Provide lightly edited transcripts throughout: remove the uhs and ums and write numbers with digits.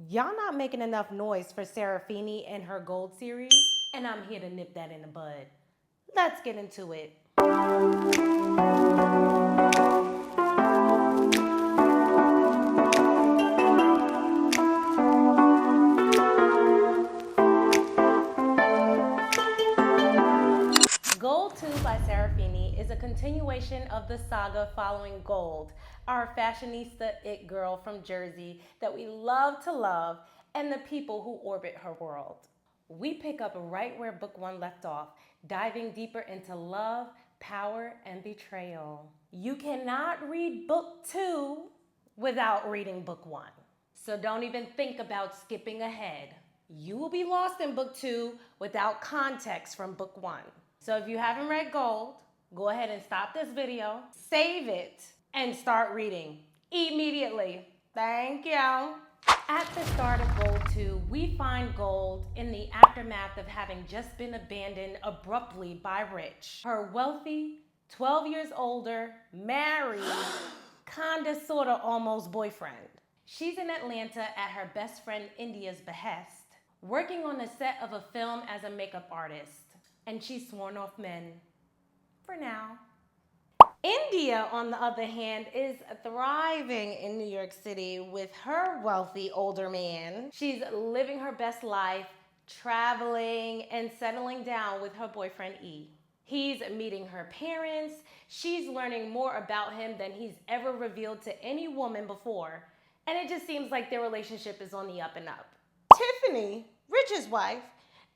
Y'all not making enough noise for Sarafini and her Gold series, and I'm here to nip that in the bud. Let's get into it. Gold 2 by Sarafini is a continuation of the saga following Gold, our fashionista it girl from Jersey that we love to love, and the people who orbit her world. We pick up right where book 1 left off, diving deeper into love, power, and betrayal. You cannot read book 2 without reading book 1. So don't even think about skipping ahead. You will be lost in book 2 without context from book 1. So if you haven't read Gold, go ahead and stop this video, save it, and start reading immediately. Thank you. At the start of Gold 2, we find Gold in the aftermath of having just been abandoned abruptly by Rich, her wealthy, 12 years older, married, kinda sorta almost boyfriend. She's in Atlanta at her best friend India's behest, working on the set of a film as a makeup artist. And she's sworn off men. For now. India, on the other hand, is thriving in New York City with her wealthy older man. She's living her best life, traveling and settling down with her boyfriend E. He's meeting her parents. She's learning more about him than he's ever revealed to any woman before. And it just seems like their relationship is on the up and up. Tiffany, Rich's wife,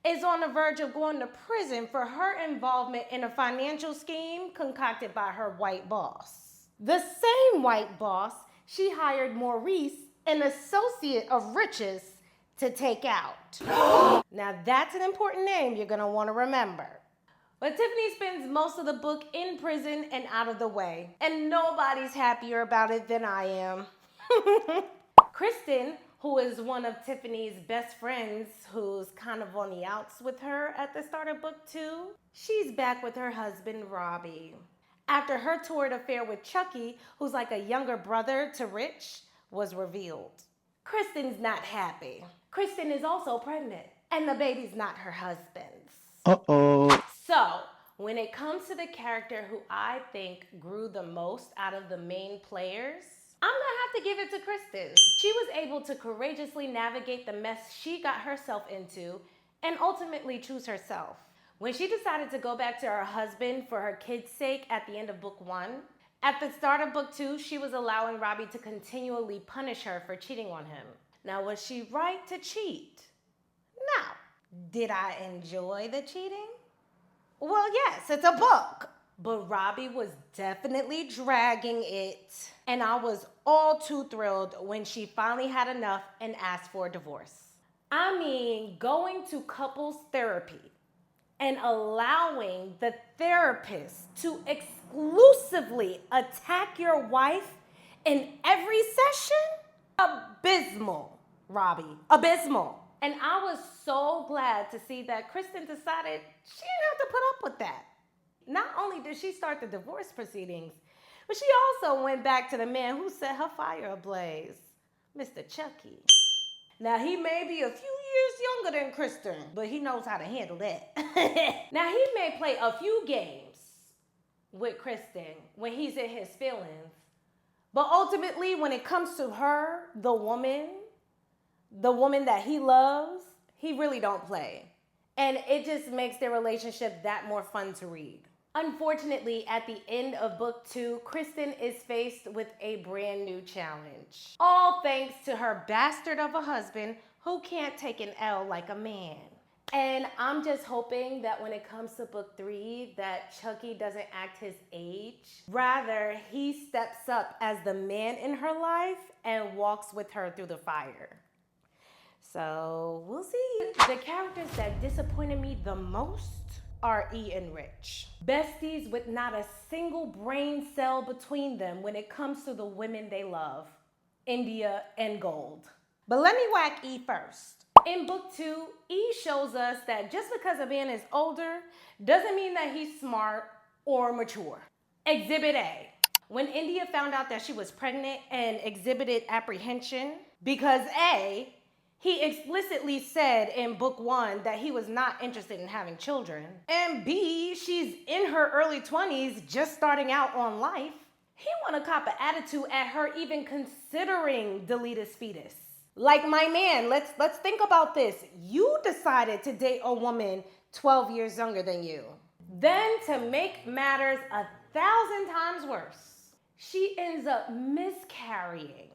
is on the verge of going to prison for her involvement in a financial scheme concocted by her white boss. The same white boss she hired Maurice, an associate of Rich's, to take out. Now that's an important name you're gonna wanna remember. But Tiffany spends most of the book in prison and out of the way, and nobody's happier about it than I am. Kristen, who is one of Tiffany's best friends, who's kind of on the outs with her at the start of book 2, she's back with her husband, Robbie. After her torrid affair with Chucky, who's like a younger brother to Rich, was revealed. Kristen's not happy. Kristen is also pregnant, and the baby's not her husband's. Uh-oh. So, when it comes to the character who I think grew the most out of the main players, I'm gonna have to give it to Kristen. She was able to courageously navigate the mess she got herself into and ultimately choose herself. When she decided to go back to her husband for her kids' sake at the end of book 1, at the start of book 2, she was allowing Robbie to continually punish her for cheating on him. Now, was she right to cheat? No. Did I enjoy the cheating? Well, yes, it's a book. But Robbie was definitely dragging it. And I was all too thrilled when she finally had enough and asked for a divorce. I mean, going to couples therapy and allowing the therapist to exclusively attack your wife in every session? Abysmal, Robbie. Abysmal. And I was so glad to see that Kristen decided she didn't have to put up with that. Not only did she start the divorce proceedings, but she also went back to the man who set her fire ablaze, Mr. Chucky. Now, he may be a few years younger than Kristen, but he knows how to handle that. Now, he may play a few games with Kristen when he's in his feelings, but ultimately, when it comes to her, the woman that he loves, he really don't play. And it just makes their relationship that more fun to read. Unfortunately, at the end of book 2, Kristen is faced with a brand new challenge. All thanks to her bastard of a husband who can't take an L like a man. And I'm just hoping that when it comes to book 3, that Chucky doesn't act his age. Rather, he steps up as the man in her life and walks with her through the fire. So, we'll see. The characters that disappointed me the most are E and Rich. Besties with not a single brain cell between them when it comes to the women they love, India and Gold. But let me whack E first. In book 2, E shows us that just because a man is older doesn't mean that he's smart or mature. Exhibit A. When India found out that she was pregnant and exhibited apprehension because A, He explicitly said in book 1 that he was not interested in having children. And B, she's in her early 20s, just starting out on life. He wanna cop an attitude at her even considering Delita's fetus. Like, my man, let's think about this. You decided to date a woman 12 years younger than you. Then, to make matters 1,000 times worse, she ends up miscarrying,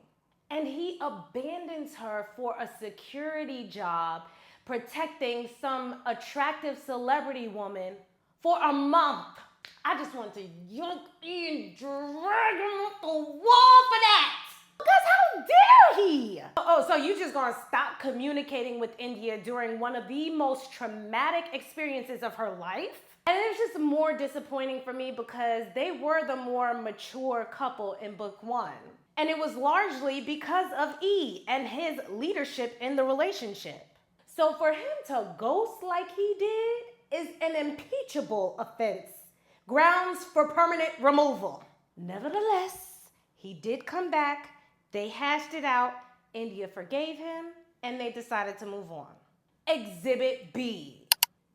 and he abandons her for a security job protecting some attractive celebrity woman for a month. I just want to yank and drag him off the wall for that. Because how dare he? Oh, so you just gonna stop communicating with India during one of the most traumatic experiences of her life? And it's just more disappointing for me because they were the more mature couple in book 1. And it was largely because of E and his leadership in the relationship. So for him to ghost like he did is an impeachable offense. Grounds for permanent removal. Nevertheless, he did come back. They hashed it out. India forgave him, and they decided to move on. Exhibit B.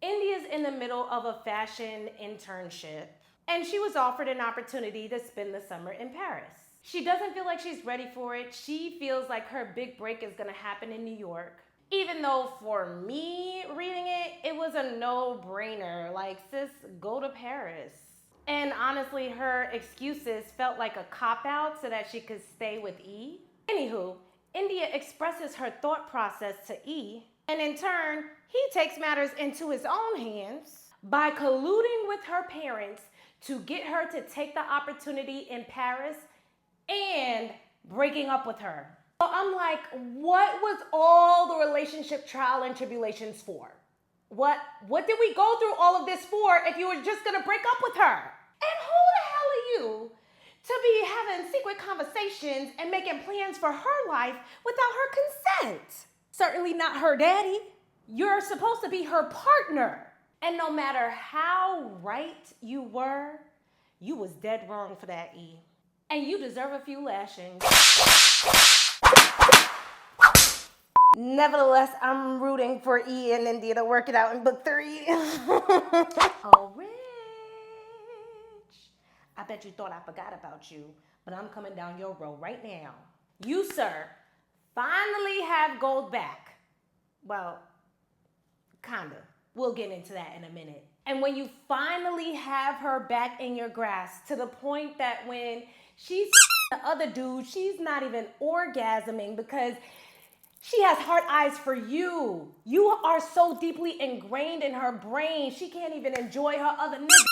India's in the middle of a fashion internship, and she was offered an opportunity to spend the summer in Paris. She doesn't feel like she's ready for it. She feels like her big break is gonna happen in New York. Even though for me reading it, it was a no-brainer. Like, sis, go to Paris. And honestly, her excuses felt like a cop-out so that she could stay with E. Anywho, India expresses her thought process to E, and in turn, he takes matters into his own hands by colluding with her parents to get her to take the opportunity in Paris and breaking up with her. So I'm like, what was all the relationship trial and tribulations for? What did we go through all of this for if you were just gonna break up with her? And who the hell are you to be having secret conversations and making plans for her life without her consent? Certainly not her daddy. You're supposed to be her partner. And no matter how right you were, you was dead wrong for that, E. And you deserve a few lashings. Nevertheless, I'm rooting for E and India to work it out in book 3. Oh, Rich. I bet you thought I forgot about you, but I'm coming down your road right now. You, sir, finally have gold back. Well, kinda. We'll get into that in a minute. And when you finally have her back in your grasp to the point that when she's the other dude, she's not even orgasming because she has heart eyes for you. You are so deeply ingrained in her brain, she can't even enjoy her other niggas.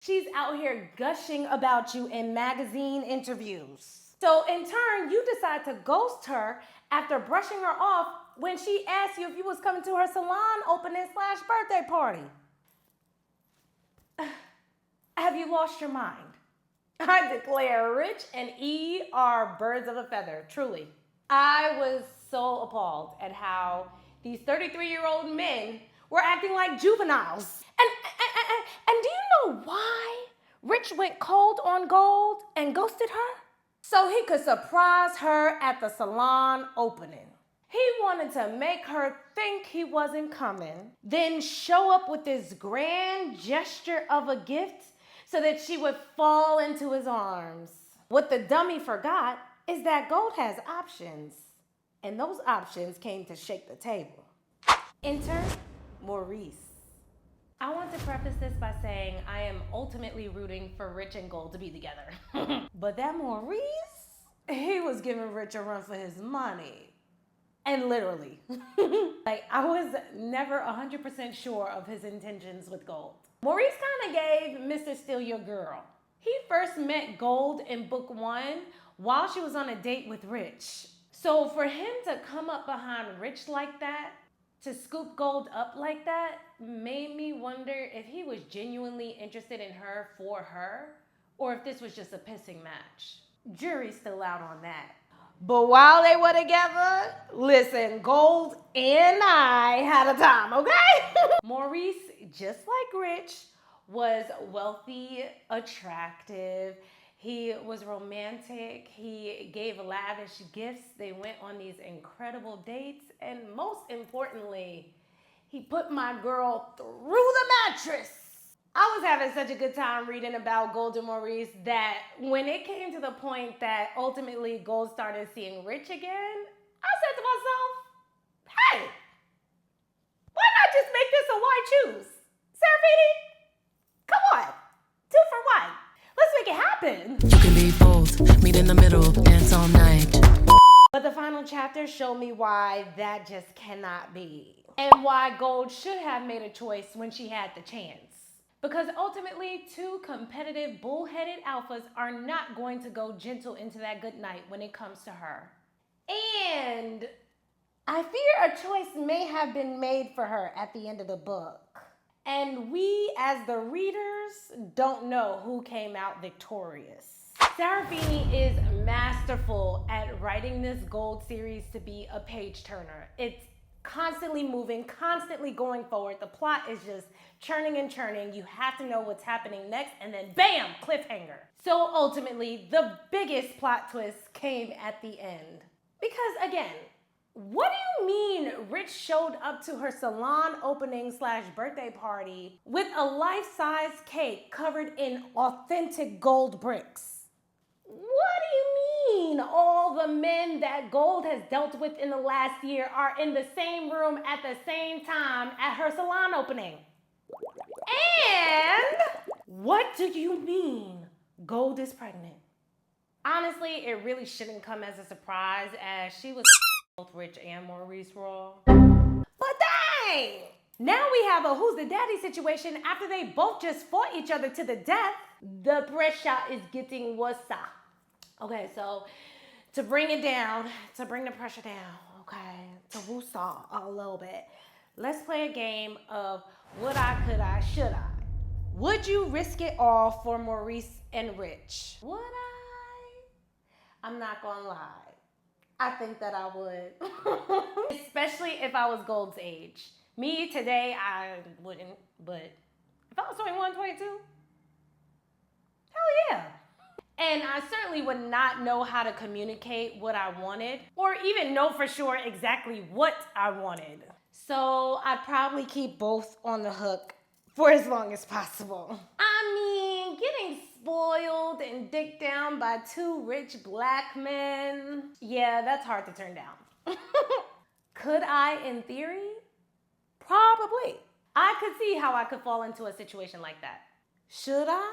She's out here gushing about you in magazine interviews. So in turn, you decide to ghost her after brushing her off when she asked you if you was coming to her salon opening / birthday party. Have you lost your mind? I declare Rich and E are birds of a feather, truly. I was so appalled at how these 33-year-old men were acting like juveniles. And do you know why Rich went cold on Gold and ghosted her? So he could surprise her at the salon opening. He wanted to make her think he wasn't coming, then show up with this grand gesture of a gift so that she would fall into his arms. What the dummy forgot is that Gold has options, and those options came to shake the table. Enter Maurice. I want to preface this by saying I am ultimately rooting for Rich and Gold to be together. But that Maurice, he was giving Rich a run for his money. And literally. Like, I was never 100% sure of his intentions with Gold. Maurice kind of gave Mr. Steal Your Girl. He first met Gold in book 1 while she was on a date with Rich. So for him to come up behind Rich like that, to scoop Gold up like that, made me wonder if he was genuinely interested in her for her, or if this was just a pissing match. Jury's still out on that. But while they were together, listen, Gold and I had a time, okay? Maurice, just like Rich, was wealthy, attractive. He was romantic. He gave lavish gifts. They went on these incredible dates. And most importantly, he put my girl through the mattress. I was having such a good time reading about Gold and Maurice that when it came to the point that ultimately Gold started seeing Rich again, I said to myself, hey, why not just make this a why choose? Sarafini, come on, 2 for 1. Let's make it happen. You can be both, meet in the middle, dance all night. But the final chapter showed me why that just cannot be. And why Gold should have made a choice when she had the chance. Because ultimately, 2 competitive, bullheaded alphas are not going to go gentle into that good night when it comes to her. And I fear a choice may have been made for her at the end of the book. And we, as the readers, don't know who came out victorious. Sarafini is masterful at writing this Gold series to be a page turner. It's constantly moving, constantly going forward. The plot is just churning and churning. You have to know what's happening next, and then bam, cliffhanger. So ultimately, the biggest plot twist came at the end. Because again, what do you mean Rich showed up to her salon opening / birthday party with a life-size cake covered in authentic gold bricks? What do you mean all the men that Gold has dealt with in the last year are in the same room at the same time at her salon opening? And what do you mean Gold is pregnant? Honestly, it really shouldn't come as a surprise as she was both Rich and Maurice Raw. But dang! Now we have a who's the daddy situation after they both just fought each other to the death. The pressure is getting worse. Okay, so to bring it down, to bring the pressure down, okay, to woo-saw a little bit, let's play a game of would I, could I, should I? Would you risk it all for Maurice and Rich? Would I? I'm not gonna lie. I think that I would. Especially if I was Gold's age. Me today, I wouldn't, but if I was 21, 22, hell yeah. And I certainly would not know how to communicate what I wanted or even know for sure exactly what I wanted. So I'd probably keep both on the hook for as long as possible. I mean, getting spoiled and dicked down by 2 rich black men, yeah, that's hard to turn down. Could I, in theory? Probably. I could see how I could fall into a situation like that. Should I?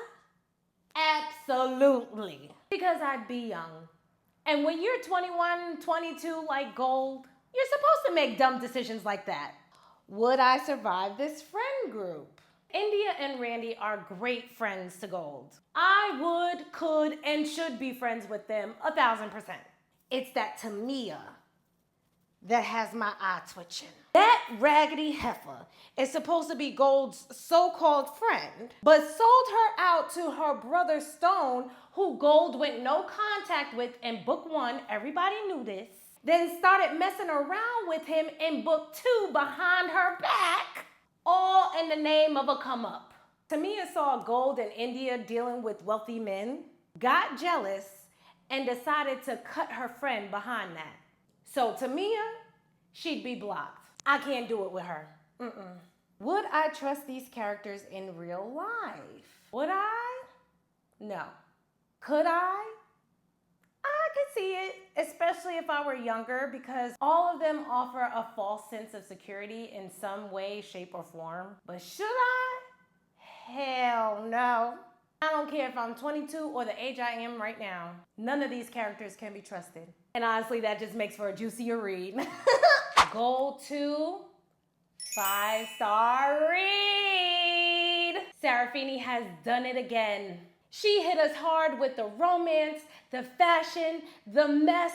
Absolutely. Because I'd be young. And when you're 21, 22 like Gold, you're supposed to make dumb decisions like that. Would I survive this friend group? India and Randy are great friends to Gold. I would, could, and should be friends with them 1,000%. It's that Tamia that has my eye twitching. That raggedy heifer is supposed to be Gold's so-called friend, but sold her out to her brother Stone, who Gold went no contact with in book 1. Everybody knew this. Then started messing around with him in book 2 behind her back, all in the name of a come-up. Tamia saw Gold and India dealing with wealthy men, got jealous, and decided to cut her friend behind that. So Tamia, she'd be blocked. I can't do it with her. Would I trust these characters in real life? Would I? No. Could I? I could see it, especially if I were younger, because all of them offer a false sense of security in some way, shape, or form. But should I? Hell no. I don't care if I'm 22 or the age I am right now. None of these characters can be trusted. And honestly, that just makes for a juicier read. Gold 2, 5-star read. Sarafini has done it again. She hit us hard with the romance, the fashion, the mess,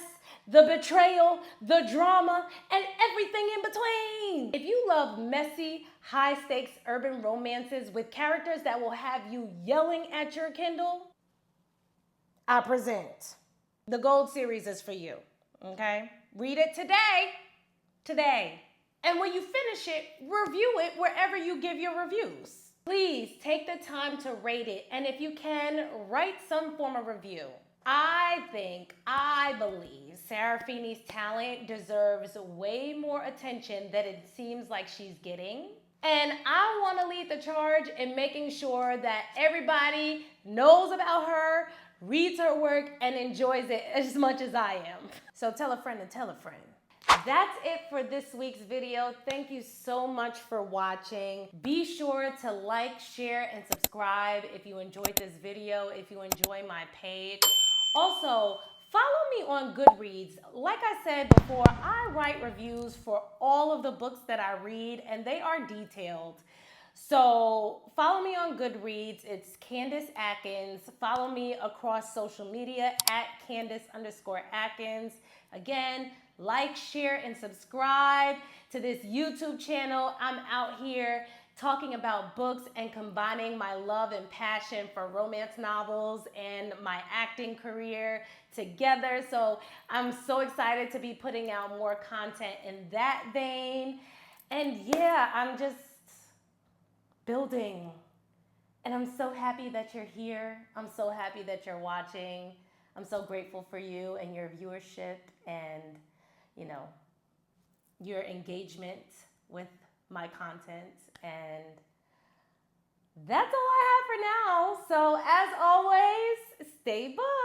the betrayal, the drama, and everything in between. If you love messy, high-stakes urban romances with characters that will have you yelling at your Kindle, I present. The Gold series is for you, okay? Read it today. And when you finish it, review it wherever you give your reviews. Please take the time to rate it. And if you can, write some form of review. I believe Sarafini's talent deserves way more attention than it seems like she's getting. And I want to lead the charge in making sure that everybody knows about her, reads her work, and enjoys it as much as I am. So tell a friend to tell a friend. That's it for this week's video. Thank you so much for watching. Be sure to like, share, and subscribe if you enjoyed this video, if you enjoy my page. Also, follow me on Goodreads. Like I said before, I write reviews for all of the books that I read, and they are detailed. So follow me on Goodreads. It's Candace Atkins. Follow me across social media at Candace_Atkins. Again, like, share, and subscribe to this YouTube channel. I'm out here talking about books and combining my love and passion for romance novels and my acting career together. So I'm so excited to be putting out more content in that vein. And yeah, I'm just building. And I'm so happy that you're here. I'm so happy that you're watching. I'm so grateful for you and your viewership and, you know, your engagement with my content. And that's all I have for now. So as always, stay booked.